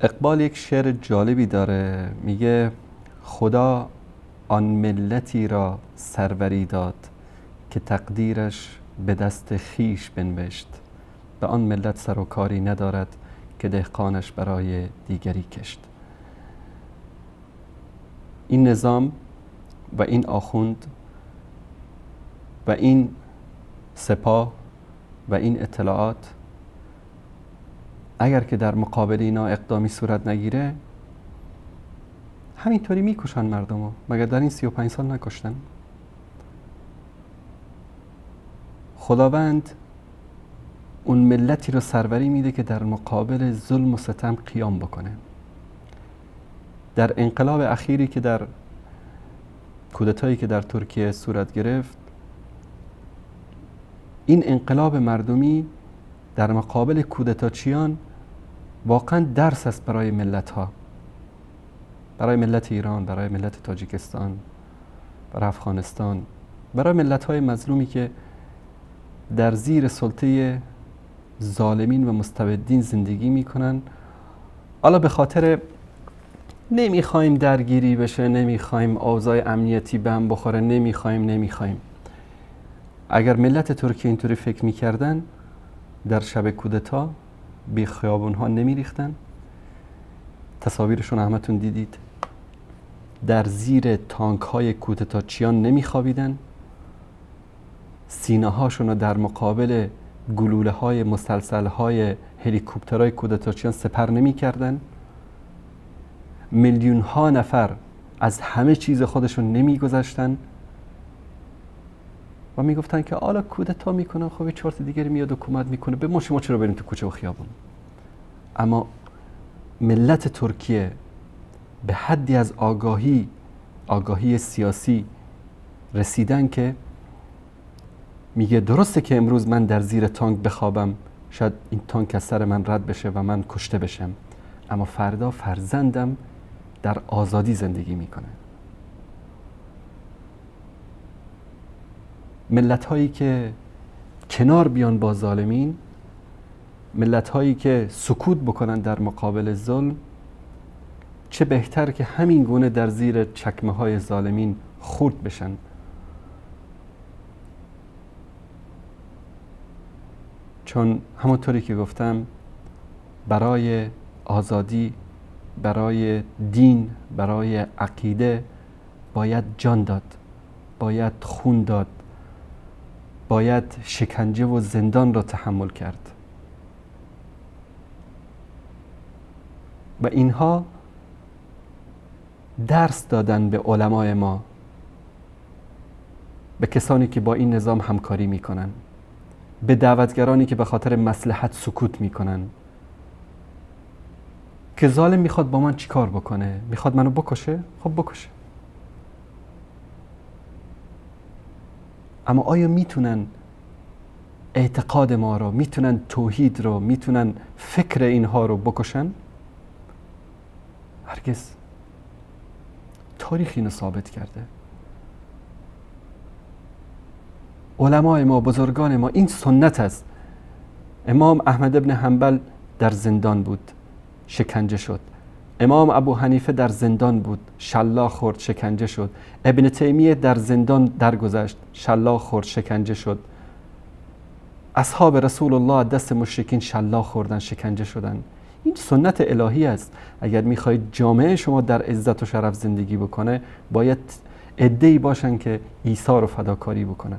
اقبال یک شعر جالبی داره، میگه خدا آن ملتی را سروری داد که تقدیرش به دست خیش بنوشت. به آن ملت سر و کاری ندارد که دهقانش برای دیگری کشت. این نظام و این آخوند و این سپاه و این اطلاعات اگر که در مقابل اینا اقدامی صورت نگیره همینطوری میکشن مردمو. مگر در این 35 سال نکشتن؟ خداوند اون ملتی رو سروری میده که در مقابل ظلم و ستم قیام بکنه. در انقلاب اخیری که در کودتایی که در ترکیه صورت گرفت، این انقلاب مردمی در مقابل کودتاچیان واقعا درس است برای ملت ها، برای ملت ایران، برای ملت تاجیکستان، برای افغانستان، برای ملت های مظلومی که در زیر سلطه ظالمین و مستبدین زندگی میکنن. حالا به خاطر نمیخوایم درگیری بشه، نمیخوایم اوضاع امنیتی به هم بخوره، نمیخوایم. اگر ملت ترکیه اینطوری فکر میکردن در شب کودتا بی خیابون ها نمیریختن. تصاویرشون همتون دیدید، در زیر تانک های کودتاچیان نمیخوابیدن، سینه هاشون رو در مقابل گلوله های مسلسل های هلیکوپترهای کودتاچیان سپر نمیکردن. میلیون ها نفر از همه چیز خودشون نمیگذشتن و میگفتن که حالا کودتا میکنن، خب 4 تا دیگری میاد حکومت میکنه، به ما چرا بریم تو کوچه و خیابون. اما ملت ترکیه به حدی از آگاهی سیاسی رسیدن که میگه درسته که امروز من در زیر تانک بخوابم، شاید این تانک از سر من رد بشه و من کشته بشم، اما فردا فرزندم در آزادی زندگی میکنه. ملت هایی که کنار بیان با ظالمین، ملت هایی که سکوت بکنن در مقابل ظلم، چه بهتر که همین گونه در زیر چکمه های ظالمین خورد بشن. چون همونطوری که گفتم برای آزادی، برای دین، برای عقیده باید جان داد، باید خون داد، باید شکنجه و زندان را تحمل کرد. و اینها درس دادن به علمای ما، به کسانی که با این نظام همکاری میکنن، به دعوتگرانی که به خاطر مصلحت سکوت میکنن، که ظالم میخواد با من چیکار بکنه؟ میخواد منو بکشه؟ خب بکشه. اما آیا میتونن اعتقاد ما رو، میتونن توحید رو، میتونن فکر اینها رو بکشن؟ هرگز. تاریخ اینو ثابت کرده. علمای ما، بزرگان ما، این سنت است. امام احمد ابن حنبل در زندان بود، شکنجه شد. امام ابو حنیفه در زندان بود، شلاق خورد، شکنجه شد. ابن تیمیه در زندان درگذشت، شلاق خورد، شکنجه شد. اصحاب رسول الله دست مشرکین شلاق خوردن، شکنجه شدن. این سنت الهی است. اگر میخواید جامعه شما در عزت و شرف زندگی بکنه، باید عده‌ای باشن که ایثار و فداکاری بکنن.